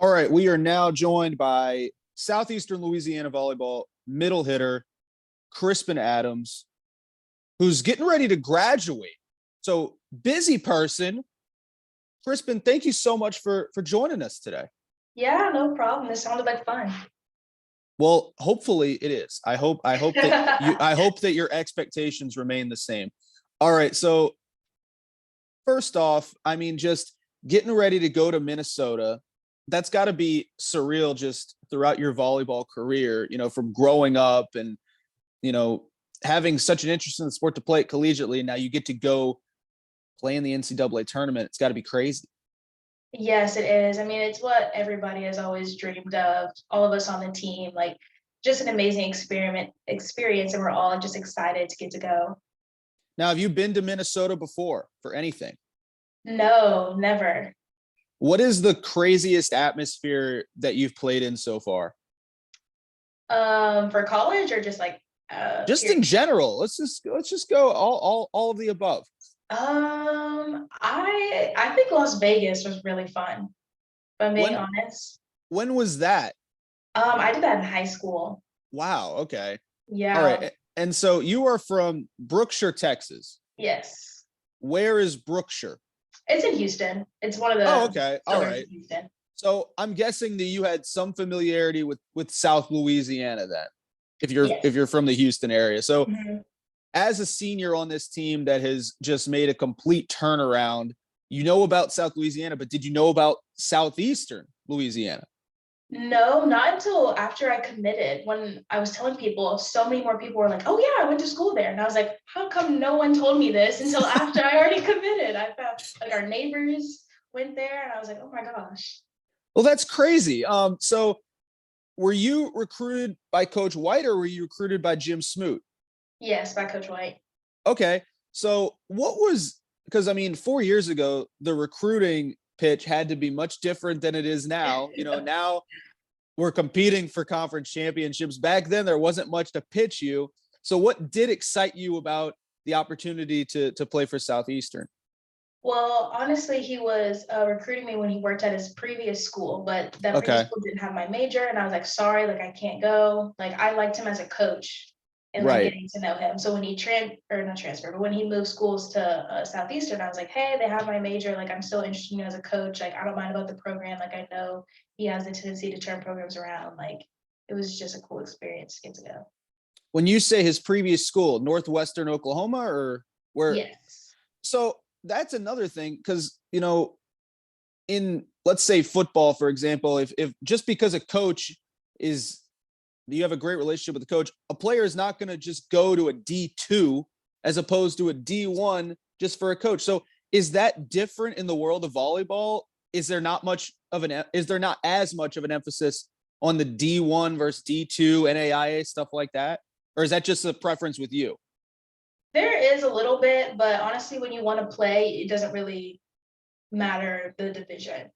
All right, we are now joined by Southeastern Louisiana volleyball middle hitter Crispin Adams, who's getting ready to graduate. So busy person. Crispin, thank you so much for joining us today. Yeah, no problem. This sounded like fun. Well, hopefully it is. I hope that your expectations remain the same. All right, so first off, I mean, just getting ready to go to Minnesota, that's got to be surreal just throughout your volleyball career, from growing up and, you know, having such an interest in the sport to play it collegiately. And now you get to go play in the NCAA tournament. It's got to be crazy. Yes, it is. I mean, it's what everybody has always dreamed of, all of us on the team, like just an amazing experience, and we're all just excited to get to go. Now, have you been to Minnesota before for anything? No, never. What is the craziest atmosphere that you've played in so far? For college or just like Just here? in general. Let's just go all of the above. I think Las Vegas was really fun, if I'm being When honest. when was that? I did that in high school. Wow, okay. All Yeah. right. And so you are from Brookshire, Texas. Yes. Where is Brookshire? It's in Houston. It's one of Oh, the okay. All suburbs right. of Houston. So I'm guessing that you had some familiarity with South Louisiana then, if Yes. you're from the Houston area. So Mhm. as a senior on this team that has just made a complete turnaround, you know about South Louisiana, but did you know about Southeastern Louisiana? No, not until after I committed. When I was telling people, so many more people were like, "Oh yeah, I went to school there," and I was like, "How come no one told me this until after I already committed?" I found like our neighbors went there, and I was like, "Oh my gosh." Well, that's crazy. So were you recruited by Coach White or were you recruited by Jim Smoot? Yes, by Coach White. Okay. So what was, because I mean, 4 years ago, the recruiting pitch had to be much different than it is now. Now we're competing for conference championships. Back then, there wasn't much to pitch you. So what did excite you about the opportunity to play for Southeastern? Well, honestly, he was recruiting me when he worked at his previous school, but that previous Okay. school didn't have my major, and I was like, sorry, like I can't go. Like I liked him as a coach and like Right. getting to know him. So when he or not transferred, but when he moved schools to Southeastern, I was like, hey, they have my major. Like I'm still interested in you as a coach. Like I don't mind about the program. Like I know he has a tendency to turn programs around. Like it was just a cool experience to get to go. When you say his previous school, Northwestern Oklahoma, or where? Yes. So that's another thing because in, let's say, football, for example, if just because a coach is, you have a great relationship with the coach, a player is not going to just go to a D2 as opposed to a D1 just for a coach. So is that different in the world of volleyball? Is there not as much of an emphasis on the D1 versus D2 NAIA stuff like that? Or is that just a preference with you? There is a little bit, but honestly, when you want to play, it doesn't really matter the division.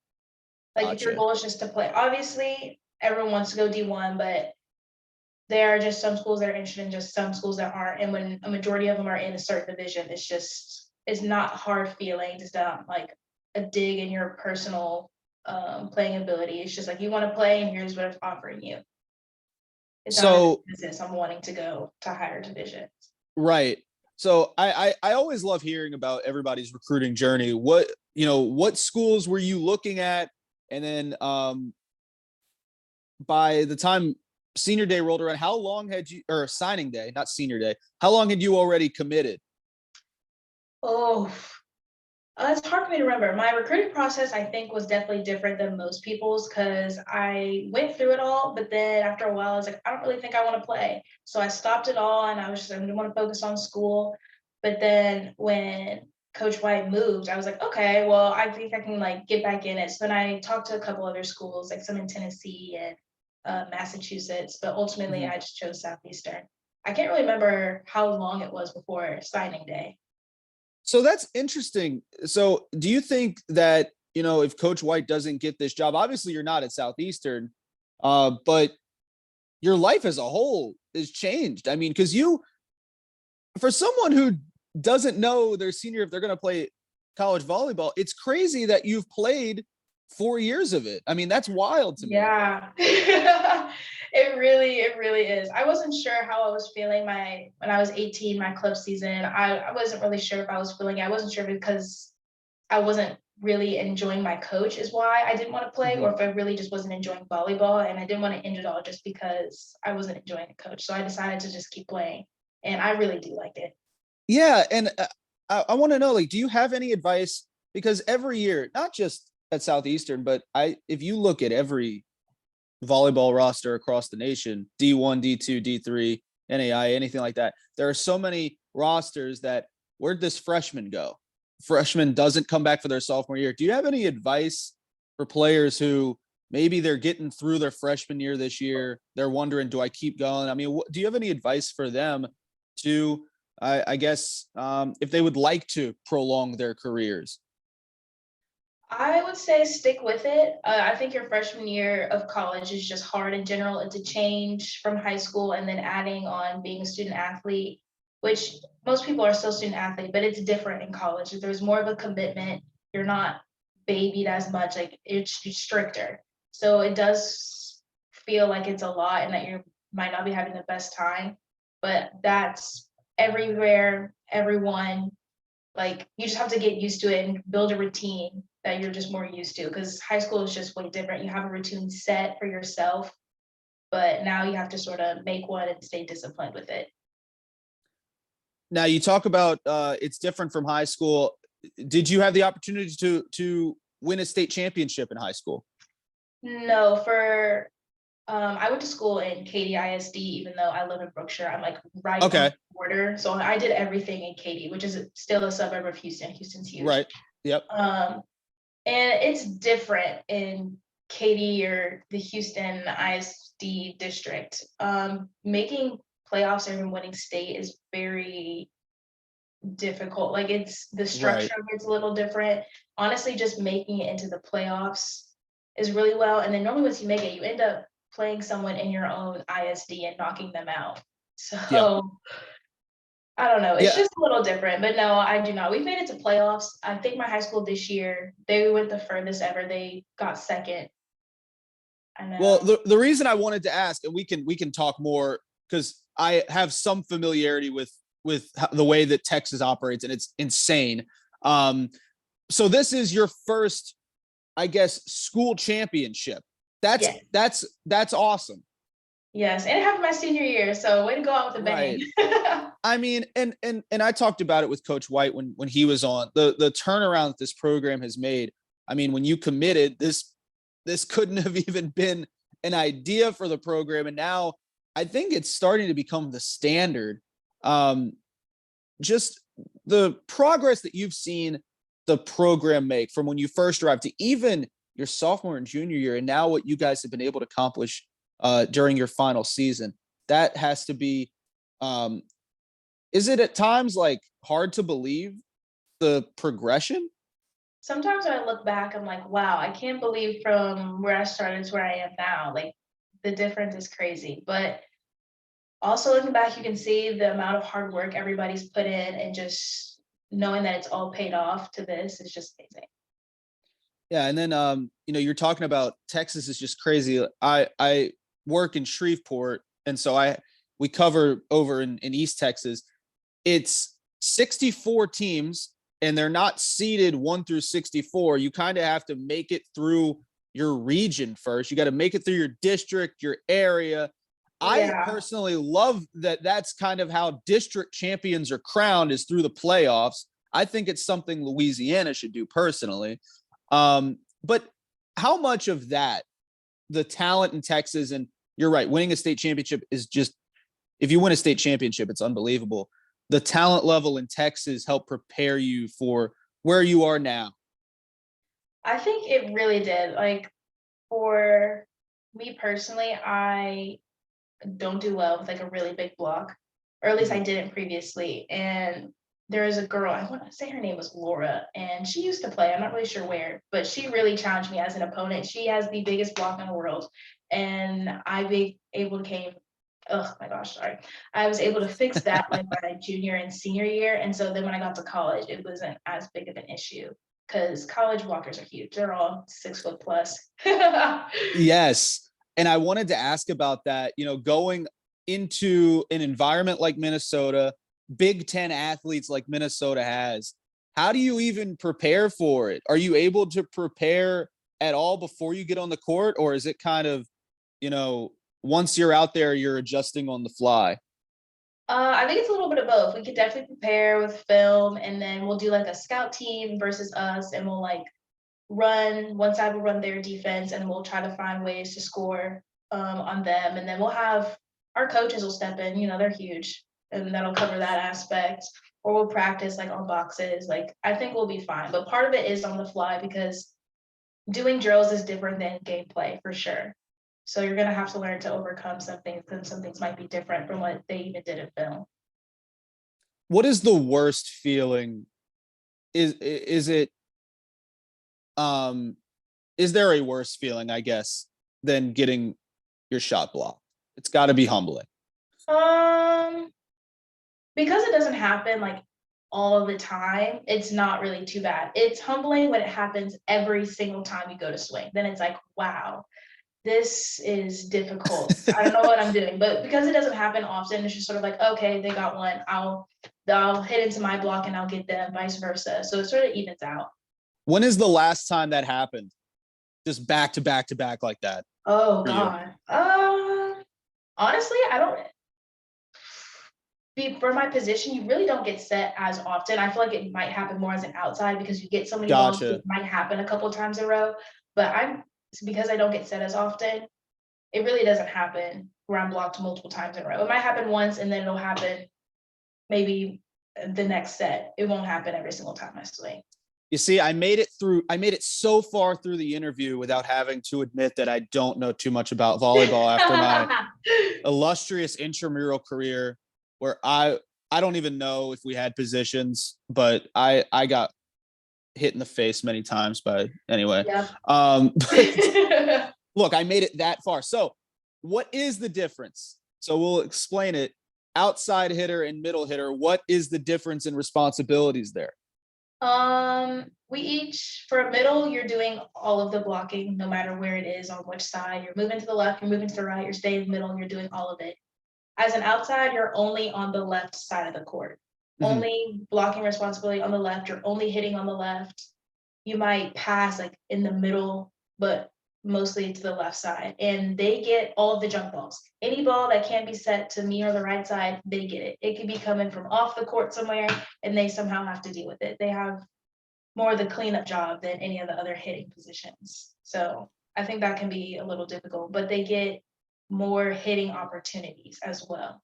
Like if your Gotcha. goal is just to play, obviously everyone wants to go D1, but there are just some schools that are interested in just some schools that aren't. And when a majority of them are in a certain division, it's not hard feelings. It's not like a dig in your personal playing ability. It's just like you want to play and here's what it's offering you. It's not a So business. I'm wanting to go to higher divisions. right. So I always love hearing about everybody's recruiting journey. What schools were you looking at? And then by the time senior day rolled around, how long had you, or signing day, not senior day, how long had you already committed? Oh, it's hard for me to remember. My recruiting process, I think, was definitely different than most people's because I went through it all, but then after a while, I was like, I don't really think I want to play. So I stopped it all and I was just, I didn't want to focus on school. But then when Coach White moved, I was like, okay, well, I think I can like get back in it. So then I talked to a couple other schools, like some in Tennessee and Massachusetts, but ultimately Mhm. I just chose Southeastern. I can't really remember how long it was before signing day. So that's interesting. So do you think that, if Coach White doesn't get this job, obviously you're not at Southeastern, but your life as a whole is changed. I mean, because for someone who doesn't know their senior if they're going to play college volleyball, it's crazy that you've played 4 years of it. I mean, that's wild to me. Yeah. It really is. I wasn't sure how I was feeling when I was 18, my club season. I wasn't really sure if I was feeling it. I wasn't sure because I wasn't really enjoying my coach is why I didn't want to play, Mhm. or if I really just wasn't enjoying volleyball and I didn't want to end it all just because I wasn't enjoying the coach. So I decided to just keep playing. And I really do like it. Yeah, and I want to know, like, do you have any advice? Because every year, not just at Southeastern, but if you look at every volleyball roster across the nation, D1, D2, D3, NAI, anything like that, there are so many rosters that where'd this freshman go? Freshman doesn't come back for their sophomore year. Do you have any advice for players who maybe they're getting through their freshman year this year? They're wondering, do I keep going? I mean, do you have any advice for them to, I guess, if they would like to prolong their careers? I would say stick with it. I think your freshman year of college is just hard in general. It's a change from high school and then adding on being a student athlete, which most people are still student athlete, but it's different in college. There's more of a commitment. You're not babied as much, like it's stricter. So it does feel like it's a lot and that you might not be having the best time, but that's everywhere, everyone. Like you just have to get used to it and build a routine that you're just more used to, because high school is just way different. You have a routine set for yourself, but now you have to sort of make one and stay disciplined with it. Now you talk about it's different from high school. Did you have the opportunity to win a state championship in high school? No, for I went to school in Katy ISD, even though I live in Brookshire. I'm like right on Okay, the border. So I did everything in Katy, which is still a suburb of Houston. Houston's huge. right. Yep. And it's different in Katy or the Houston ISD district. Making playoffs or even winning state is very difficult. Like it's the Right. structure of it's a little different. Honestly, just making it into the playoffs is really well. And then normally once you make it, you end up playing someone in your own ISD and knocking them out. Yeah. So I don't know. It's Yeah. just a little different, but no, I do not. We've made it to playoffs. I think my high school this year, they went the furthest ever. They got second. I Well, know. the reason I wanted to ask, and we can talk more because I have some familiarity with the way that Texas operates, and it's insane. Um, so this is your first, I guess, school championship. That's Yes. that's awesome. Yes. And it happened my senior year. So way to go out with a bang. Right. I mean, and I talked about it with Coach White when he was on the turnaround that this program has made. I mean, when you committed, this couldn't have even been an idea for the program, and now I think it's starting to become the standard. Um, just the progress that you've seen the program make from when you first arrived to even your sophomore and junior year, and now what you guys have been able to accomplish during your final season. That has to be. Um, is it at times like hard to believe the progression? Sometimes when I look back, I'm like, wow, I can't believe from where I started to where I am now. Like the difference is crazy. But also looking back, you can see the amount of hard work everybody's put in and just knowing that it's all paid off to this is just amazing. Yeah, and then you're talking about Texas is just crazy. I work in Shreveport, and so we cover over in East Texas. It's 64 teams, and they're not seeded 1 through 64. You kind of have to make it through your region first. You got to make it through your district, your area. I Yeah. personally love that that's kind of how district champions are crowned, is through the playoffs. I think it's something Louisiana should do personally. But how much of that, the talent in Texas, and you're right, winning a state championship is just, if you win a state championship, it's unbelievable. The talent level in Texas helped prepare you for where you are now. I think it really did. Like for me personally, I don't do well with like a really big block, or at least I Mhm. didn't previously. And there is a girl, I want to say her name was Laura, and she used to play. I'm not really sure where, but she really challenged me as an opponent. She has the biggest block in the world, and I be able to came. Oh my gosh, sorry. I was able to fix that like my junior and senior year, and so then when I got to college, it wasn't as big of an issue because college blockers are huge. They're all 6 foot plus. Yes. And I wanted to ask about that, going into an environment like Minnesota, Big Ten athletes like Minnesota has, how do you even prepare for it? Are you able to prepare at all before you get on the court? Or is it kind of, once you're out there, you're adjusting on the fly? I think it's a little bit of both. We could definitely prepare with film, and then we'll do like a scout team versus us, and we'll like run one side will run their defense, and we'll try to find ways to score on them. And then we'll have our coaches will step in. They're huge, and that'll cover that aspect. Or we'll practice like on boxes. Like I think we'll be fine. But part of it is on the fly because doing drills is different than gameplay for sure. So you're gonna have to learn to overcome some things, because some things might be different from what they even did in film. What is the worst feeling? Is it is there a worse feeling, I guess, than getting your shot blocked? It's got to be humbling. Because it doesn't happen like all of the time, it's not really too bad. It's humbling when it happens every single time you go to swing. Then it's like, wow, this is difficult. I don't know what I'm doing. But because it doesn't happen often, it's just sort of like, okay, they got one. I'll hit into my block and I'll get them, vice versa. So it sort of evens out. When is the last time that happened? Just back to back to back like that? Oh God. Honestly, I don't. For my position, you really don't get set as often. I feel like it might happen more as an outside because you get so many balls. Gotcha. It might happen a couple of times in a row. But because I don't get set as often, it really doesn't happen where I'm blocked multiple times in a row. It might happen once, and then it'll happen maybe the next set. It won't happen every single time I swing. You see, I made it so far through the interview without having to admit that I don't know too much about volleyball after my illustrious intramural career, where I don't even know if we had positions, but I got hit in the face many times by anyway. Yeah. Look, I made it that far. So what is the difference? So we'll explain it. Outside hitter and middle hitter, what is the difference in responsibilities there? We each, for a middle, you're doing all of the blocking, no matter where it is, on which side. You're moving to the left, you're moving to the right, you're staying in the middle, and you're doing all of it. As an outside, you're only on the left side of the court. Mm-hmm. Only blocking responsibility on the left. You're only hitting on the left. You might pass like in the middle, but mostly to the left side. And they get all of the jump balls. Any ball that can't be set to me or the right side, they get it. It could be coming from off the court somewhere, and they somehow have to deal with it. They have more of the cleanup job than any of the other hitting positions. So I think that can be a little difficult, but they get more hitting opportunities as well.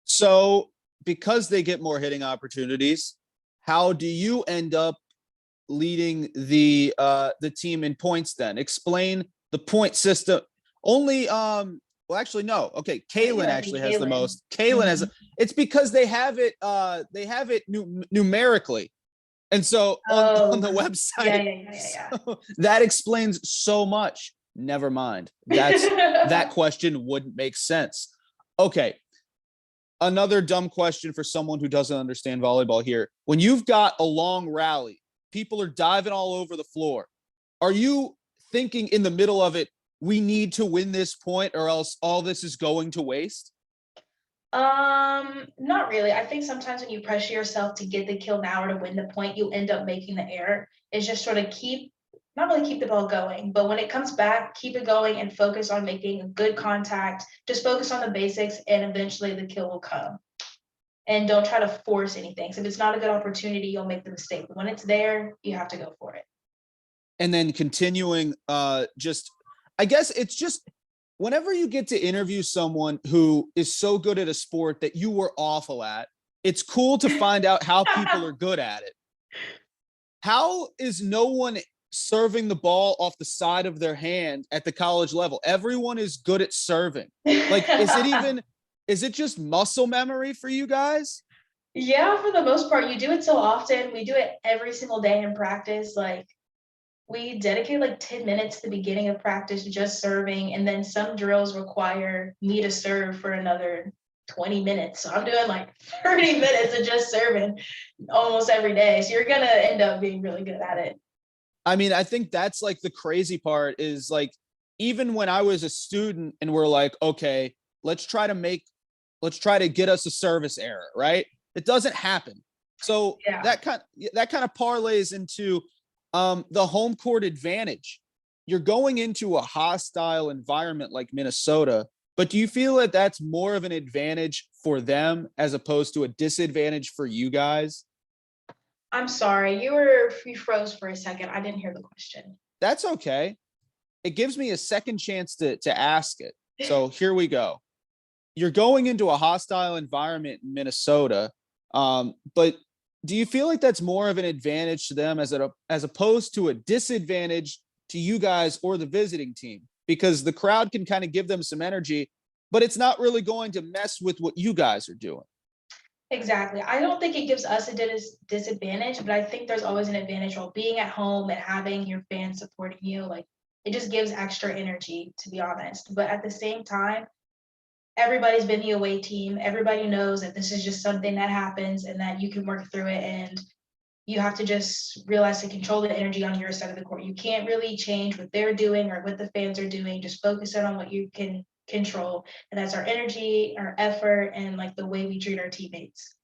So because they get more hitting opportunities, how do you end up leading the team in points then? Explain the point system. Only well, actually no. Okay, Kaylin actually has the most. Kaylin has it's because they have it numerically. And so on the website, yeah. So that explains so much. Never mind. That question wouldn't make sense. Okay. Another dumb question for someone who doesn't understand volleyball here. When you've got a long rally, people are diving all over the floor. Are you thinking in the middle of it, we need to win this point or else all this is going to waste? Not really. I think sometimes when you pressure yourself to get the kill now or to win the point, you end up making the error. It's just sort of not really keep the ball going, but when it comes back, keep it going and focus on making good contact. Just focus on the basics, and eventually the kill will come. And don't try to force anything. So if it's not a good opportunity, you'll make the mistake. But when it's there, you have to go for it. And then continuing, I guess it's just whenever you get to interview someone who is so good at a sport that you were awful at, it's cool to find out how people are good at it. How is no one serving the ball off the side of their hand at the college level? Everyone is good at serving. Like, is it just muscle memory for you guys? Yeah, for the most part. You do it so often. We do it every single day in practice. Like, we dedicate like 10 minutes at the beginning of practice just serving, and then some drills require me to serve for another 20 minutes. So I'm doing like 30 minutes of just serving almost every day. So you're going to end up being really good at it. I mean, I think that's like the crazy part is like, even when I was a student and we're like, okay, let's try to get us a service error, right? It doesn't happen. So Yeah. that kind of parlays into the home court advantage. You're going into a hostile environment like Minnesota, but do you feel that that's more of an advantage for them as opposed to a disadvantage for you guys? I'm sorry, you froze for a second. I didn't hear the question. That's okay. It gives me a second chance to ask it. So here we go. You're going into a hostile environment in Minnesota, but do you feel like that's more of an advantage to them as opposed to a disadvantage to you guys or the visiting team? Because the crowd can kind of give them some energy, but it's not really going to mess with what you guys are doing. Exactly. I don't think it gives us a disadvantage, but I think there's always an advantage while being at home and having your fans supporting you. Like it just gives extra energy, to be honest. But at the same time, everybody's been the away team. Everybody knows that this is just something that happens and that you can work through it. And you have to just realize to control the energy on your side of the court. You can't really change what they're doing or what the fans are doing. Just focus in on what you can control. And that's our energy, our effort, and like the way we treat our teammates.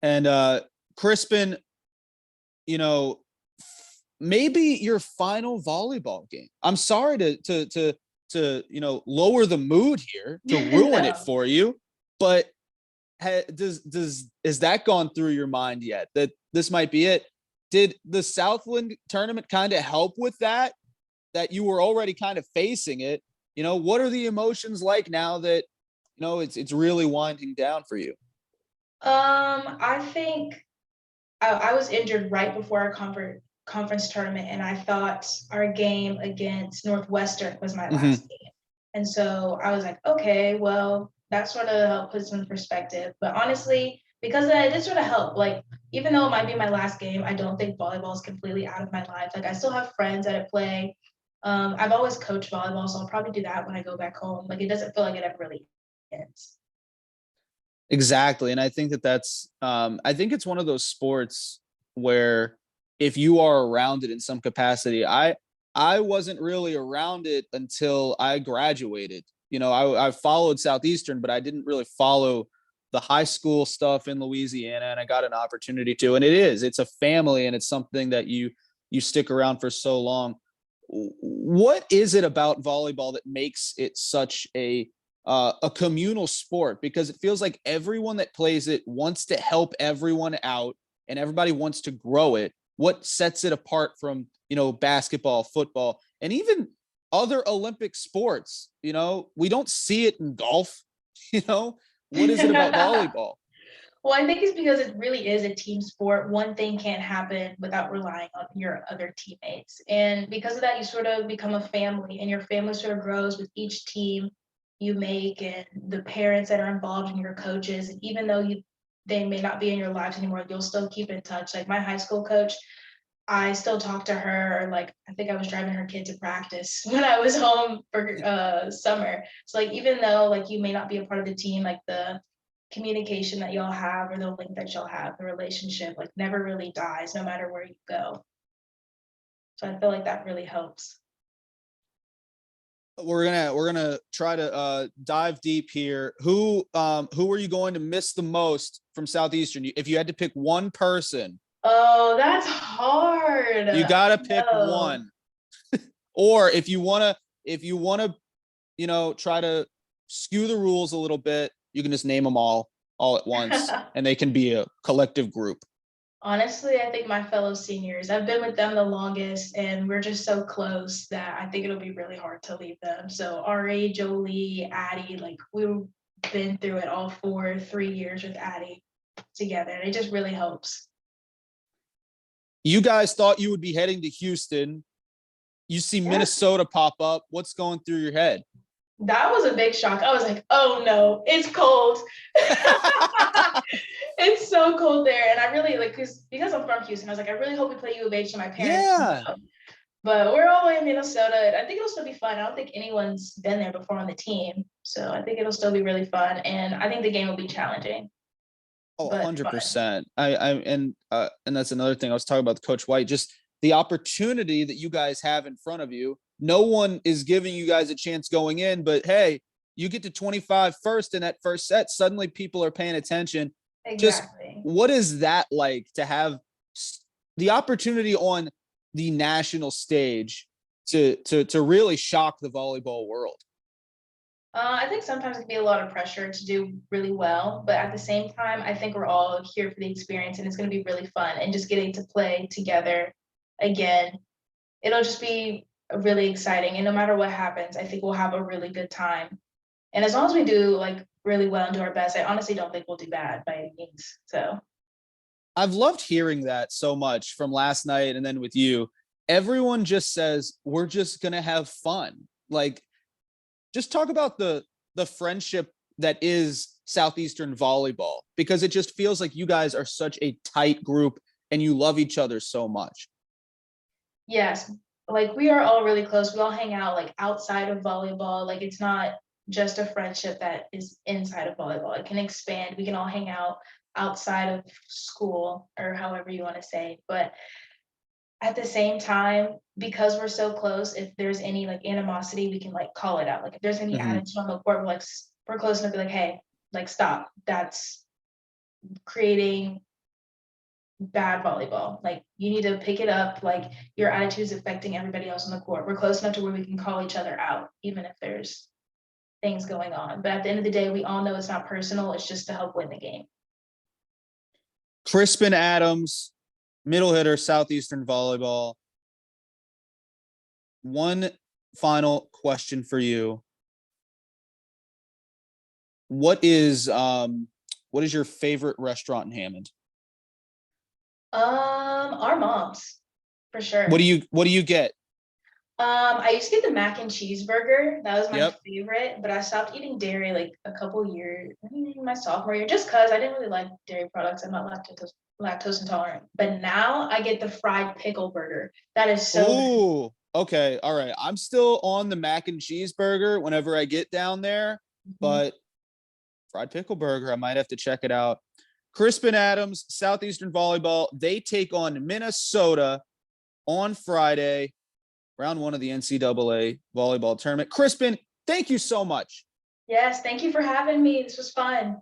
And Crispin, you know, maybe your final volleyball game. I'm sorry to lower the mood here, to ruin it for you, but has that gone through your mind yet, that this might be it? Did the Southland tournament kind of help with that you were already kind of facing it? What are the emotions like now that it's really winding down for you? I think I was injured right before our conference tournament, and I thought our game against Northwestern was my last game. And so I was like, okay, well, that sort of helped put some in perspective. But honestly, because of that, it did sort of help. Like, even though it might be my last game, I don't think volleyball is completely out of my life. Like, I still have friends that I play. I've always coached volleyball, so I'll probably do that when I go back home. Like, it doesn't feel like it ever really ends. Exactly. And I think I think it's one of those sports where if you are around it in some capacity, I wasn't really around it until I graduated. I followed Southeastern, but I didn't really follow the high school stuff in Louisiana, and I got an opportunity to. And it's a family, and it's something that you stick around for so long. What is it about volleyball that makes it such a communal sport? Because it feels like everyone that plays it wants to help everyone out, and everybody wants to grow it. What sets it apart from basketball, football, and even other Olympic sports? We don't see it in golf. What is it about volleyball? Well, I think it's because it really is a team sport. One thing can't happen without relying on your other teammates. And because of that, you sort of become a family, and your family sort of grows with each team you make and the parents that are involved and your coaches. And even though they may not be in your lives anymore, you'll still keep in touch. Like my high school coach, I still talk to her. Like I think I was driving her kid to practice when I was home for summer. So like even though like you may not be a part of the team, like the communication that y'all have or the link that y'all have, the relationship like never really dies no matter where you go. So I feel like that really helps. We're gonna try to dive deep here. Who are you going to miss the most from Southeastern? If you had to pick one person, Oh, that's hard. you gotta pick one. Or if you wanna, try to skew the rules a little bit, you can just name them all at once, and they can be a collective group. Honestly, I think my fellow seniors, I've been with them the longest, and we're just so close that I think it'll be really hard to leave them. So Ari, Jolie, Addie, like we've been through it all for 3 years with Addie together, and it just really helps. You guys thought you would be heading to Houston. You see Minnesota pop up. What's going through your head? That was a big shock. I was like, oh no, it's cold. It's so cold there. And I really like because I'm from Houston, I was like, I really hope we play U of H, and my parents. Yeah. But we're all in Minnesota. I think it'll still be fun. I don't think anyone's been there before on the team. So I think it'll still be really fun. And I think the game will be challenging, Oh, but fun. 100%. And that's another thing I was talking about with Coach White, just the opportunity that you guys have in front of you. No one is giving you guys a chance going in, but hey, you get to 25 first in that first set. Suddenly people are paying attention. Just Exactly. what is that like to have the opportunity on the national stage to really shock the volleyball world? I think sometimes it can be a lot of pressure to do really well, but at the same time, I think we're all here for the experience and it's going to be really fun and just getting to play together again. It'll just be really exciting. And no matter what happens, I think we'll have a really good time. And as long as we do like really well and do our best, I honestly don't think we'll do bad by any means. So I've loved hearing that so much from last night and then with you. Everyone just says we're just gonna have fun. Like, just talk about the friendship that is Southeastern volleyball, because it just feels like you guys are such a tight group and you love each other so much. yes, like we are all really close. We all hang out like outside of volleyball. Like it's not just a friendship that is inside of volleyball. It can expand. We can all hang out outside of school or however you want to say. But at the same time, because we're so close, if there's any like animosity, we can like call it out. Like if there's any Mhm. attitude on the court, we're like we're close enough to be like, hey, like stop. That's creating bad volleyball. Like you need to pick it up. Like your attitude is affecting everybody else on the court. We're close enough to where we can call each other out, even if there's things going on. But at the end of the day, we all know it's not personal. It's just to help win the game. Crispin Adams, middle hitter, Southeastern volleyball. One final question for you. What is your favorite restaurant in Hammond? Our moms, for What do sure. you get? I used to get the mac and cheeseburger. That was my Yep. favorite, but I stopped eating dairy like a couple years, maybe my sophomore year, just because I didn't really like dairy products. I'm not lactose intolerant. But now I get the fried pickle burger. That is so good. Oh, okay. All right. I'm still on the mac and cheeseburger whenever I get down there, Mhm. but fried pickle burger, I might have to check it out. Crispin Adams, Southeastern volleyball. They take on Minnesota on Friday, round one of the NCAA volleyball tournament. Crispin, thank you so much. Yes, thank you for having me. This was fun.